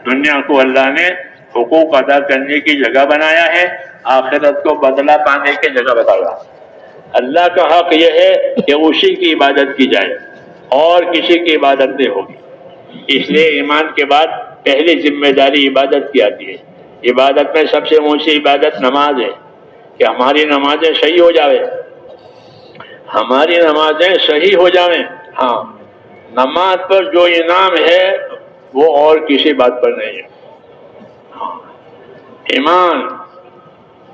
دنیا کو اللہ نے حقوق ادا کرنے کی جگہ بنایا ہے، آخرت کو بدلہ پانے کی جگہ بتایا۔ اللہ کا حق یہ ہے کہ اسی کی عبادت کی جائے اور کسی کی عبادت نہیں ہوگی۔ اس لیے ایمان کے بعد پہلی ذمہ داری عبادت کی آتی ہے۔ عبادت میں سب سے اونچی عبادت نماز ہے، کہ ہماری نمازیں صحیح ہو جاویں، ہماری نمازیں صحیح ہو جاویں۔ ہاں، نماز پر جو انعام ہے وہ اور کسی بات پر نہیں ہے۔ ایمان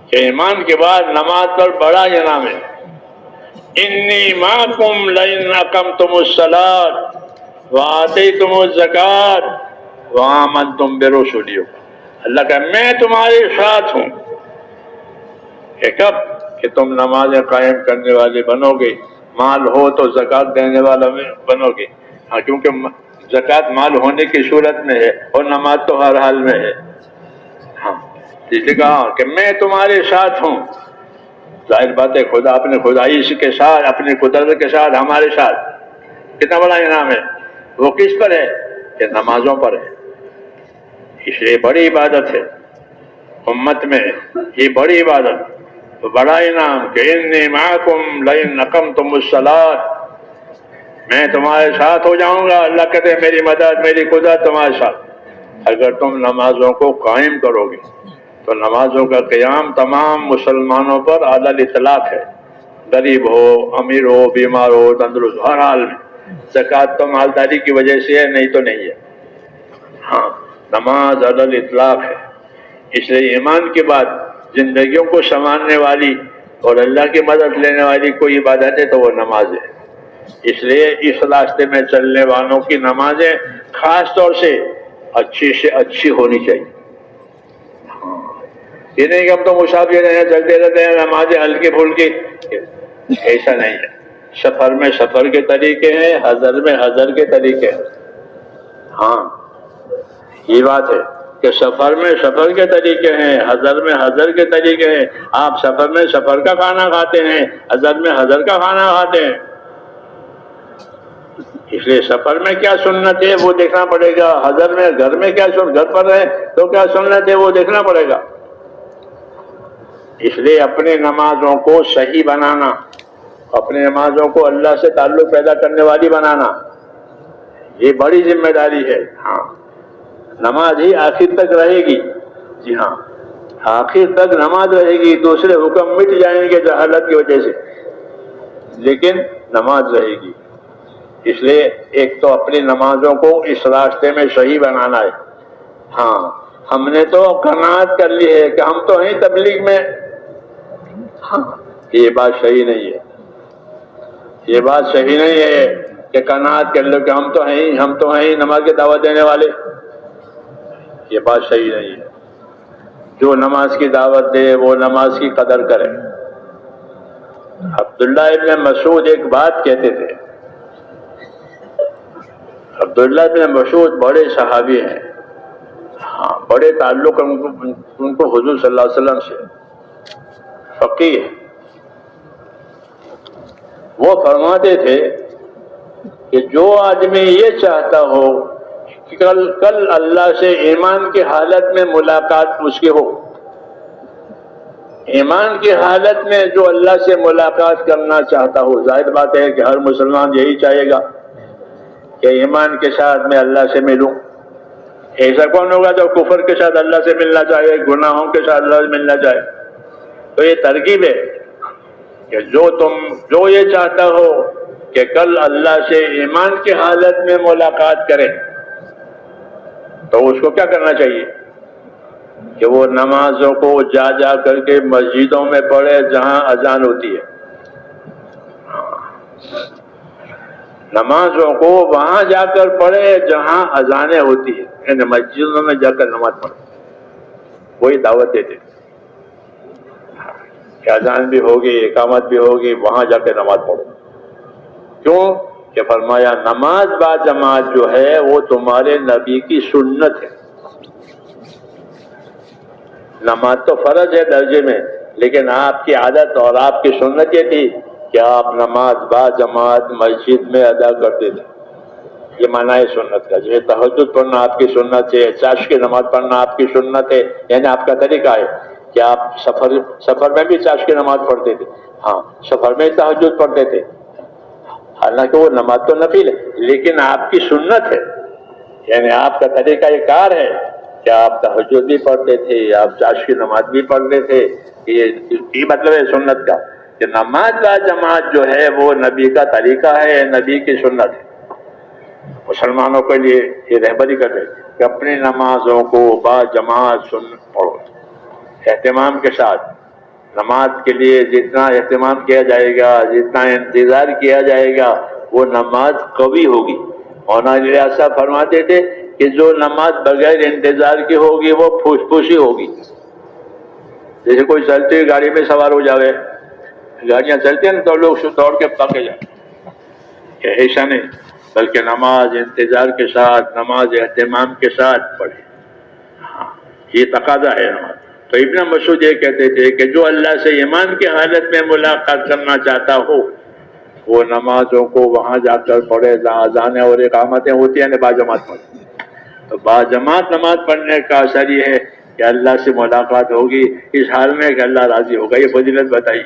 کہ ایمان کے بعد نماز پر بڑا انعام ہے۔ انی معکم لئن اقمتم الصلاۃ وآتیتم الزکوٰۃ وآمنتم برسلی، اللہ کا میں تمہارے ساتھ ہوں۔ کہ کب؟ کہ تم نمازیں قائم کرنے والے بنو گے، مال ہو تو زکوٰۃ دینے والا بنو گے۔ ہاں، کیونکہ زکوٰۃ مال ہونے کی صورت میں ہے اور نماز تو ہر حال میں ہے۔ ہاں، اس لیے کہا کہ میں تمہارے ساتھ ہوں۔ ظاہر بات ہے خدا اپنے خدائی کے ساتھ، اپنی قدرت کے ساتھ ہمارے ساتھ، کتنا بڑا انعام ہے۔ وہ کس پر ہے؟ کہ نمازوں پر ہے۔ اس لیے بڑی عبادت ہے امت میں، یہ بڑی عبادت، بڑا انعام کہ انی معکم لئن اقمتم الصلاۃ، میں تمہارے ساتھ ہو جاؤں گا۔ اللہ کہتے ہیں میری مدد، میری قدرت تمہارے ساتھ، اگر تم نمازوں کو قائم کرو گے۔ تو نمازوں کا قیام تمام مسلمانوں پر علی الاطلاق ہے، غریب ہو، امیر ہو، بیمار ہو، تندرست، ہر حال میں۔ زکوٰۃ تو مالداری کی وجہ سے ہے، نہیں تو نہیں ہے۔ ہاں، نماز علی الاطلاق ہے۔ اس لیے ایمان کے بعد زندگیوں کو سنوارنے والی اور اللہ کی مدد لینے والی کوئی عبادت ہے تو وہ نماز ہے۔ اس لیے اس راستے میں چلنے والوں کی نمازیں خاص طور سے اچھی ہونی چاہیے۔ یہ نہیں کہ ہم تو مسافر ہیں، چلتے رہتے ہیں، نمازیں ہلکی پھلکی، ایسا نہیں ہے۔ سفر میں سفر کے طریقے ہیں، حضر میں حضر کے طریقے ہیں۔ ہاں، یہ بات ہے کہ سفر میں سفر کے طریقے ہیں، حضر میں حضر کے طریقے ہیں۔ آپ سفر میں سفر کا کھانا کھاتے ہیں، حضر میں حضر کا کھانا کھاتے ہیں۔ اس لیے سفر میں کیا سنت ہے وہ دیکھنا پڑے گا، حضر میں گھر میں کیا سنت، گھر پر رہے تو کیا سنت ہے وہ دیکھنا پڑے گا۔ اس لیے اپنے نمازوں کو صحیح بنانا، اپنے نمازوں کو اللہ سے تعلق پیدا کرنے والی بنانا، یہ بڑی ذمہ داری ہے۔ ہاں، نماز ہی آخر تک رہے گی۔ جی ہاں، آخر تک نماز رہے گی، دوسرے حکم مٹ جائیں گے جہالت کی وجہ سے، لیکن نماز رہے گی۔ اس لیے ایک تو اپنی نمازوں کو اس راستے میں صحیح بنانا ہے۔ ہاں، ہم نے تو قناعت کر لی ہے کہ ہم تو ہیں تبلیغ میں، ہاں، یہ بات صحیح نہیں ہے۔ یہ بات صحیح نہیں ہے کہ قناعت کر لو کہ ہم تو ہیں نماز کی دعوت دینے والے، یہ بات صحیح نہیں ہے۔ جو نماز کی دعوت دے وہ نماز کی قدر کرے۔ عبداللہ ابن مسعود ایک بات کہتے تھے، عبداللہ ابن مسعود بڑے صحابی ہیں، ہاں، بڑے تعلق ان کو حضور صلی اللہ علیہ وسلم سے، فقیہ۔ وہ فرماتے تھے کہ جو آدمی یہ چاہتا ہو کہ کل اللہ سے ایمان کی حالت میں ملاقات اس کی ہو، ایمان کی حالت میں جو اللہ سے ملاقات کرنا چاہتا ہو، ظاہر بات ہے کہ ہر مسلمان یہی چاہے گا کہ ایمان کے ساتھ میں اللہ سے ملوں۔ ایسا کون ہوگا جو کفر کے ساتھ اللہ سے ملنا چاہے، گناہوں کے ساتھ اللہ سے ملنا چاہے؟ تو یہ ترکیب ہے کہ جو یہ چاہتا ہو کہ کل اللہ سے ایمان کی حالت میں ملاقات کرے، تو اس کو کیا کرنا چاہیے کہ وہ نمازوں کو جا کر کے مسجدوں میں پڑھے جہاں اذان ہوتی ہے۔ نمازوں کو وہاں جا کر پڑھے جہاں اذانیں ہوتی ہیں، یعنی مسجدوں میں جا کر نماز پڑھے، وہی دعوت دیتے کہ اذان بھی ہوگی، اقامت بھی ہوگی، وہاں جا کے نماز پڑھو۔ کیوں کہ فرمایا نماز با جماعت جو ہے وہ تمہارے نبی کی سنت ہے۔ نماز تو فرض ہے درجے میں، لیکن آپ کی عادت اور آپ کی سنت یہ تھی کہ آپ نماز با جماعت مسجد میں ادا کرتے تھے۔ یہ معنی ہے سنت کا. جیسے تہجد پڑھنا آپ کی سنت ہے، چاشت کی نماز پڑھنا آپ کی سنت ہے، یعنی آپ کا طریقہ ہے کہ آپ سفر میں بھی چاشت کی نماز پڑھتے تھے. ہاں، سفر میں تہجد پڑھتے تھے، حالانکہ وہ نماز تو نفل ہے لیکن آپ کی سنت ہے، یعنی آپ کا طریقہ یہ کار ہے کہ آپ تہجد بھی پڑھتے تھے، آپ چاشت کی نماز بھی پڑھتے تھے. یہ مطلب ہے سنت کا کہ نماز با جماعت جو ہے وہ نبی کا طریقہ ہے، نبی کی سنت ہے. مسلمانوں کے لیے یہ رہبری کر رہے کہ اپنی نمازوں کو با جماعت پڑھو، اہتمام کے ساتھ. نماز کے لیے جتنا اہتمام کیا جائے گا، جتنا انتظار کیا جائے گا، وہ نماز قوی ہوگی. مولانا الیاس صاحب فرماتے تھے کہ جو نماز بغیر انتظار کی ہوگی وہ پھوس پھوسی ہوگی. جیسے کوئی چلتی ہوئی گاڑی میں سوار ہو جاوے، گاڑیاں چلتی ہیں تو لوگ دوڑ کے پکے جائیں، ایسا نہیں، بلکہ نماز انتظار کے ساتھ، نماز اہتمام کے ساتھ پڑھے. ہاں، یہ تقاضا ہے نماز. تو ابن مسعود یہ کہتے تھے کہ جو اللہ سے ایمان کی حالت میں ملاقات کرنا چاہتا ہو وہ نمازوں کو وہاں جا کر پڑھے جہاں اذانیں اور اقامتیں ہوتی ہیں، باجماعت پڑھے. تو باجماعت نماز پڑھنے کا اثر یہ ہے کہ اللہ سے ملاقات ہوگی اس حال میں کہ اللہ راضی ہوگا. یہ فضیلت بتائیے.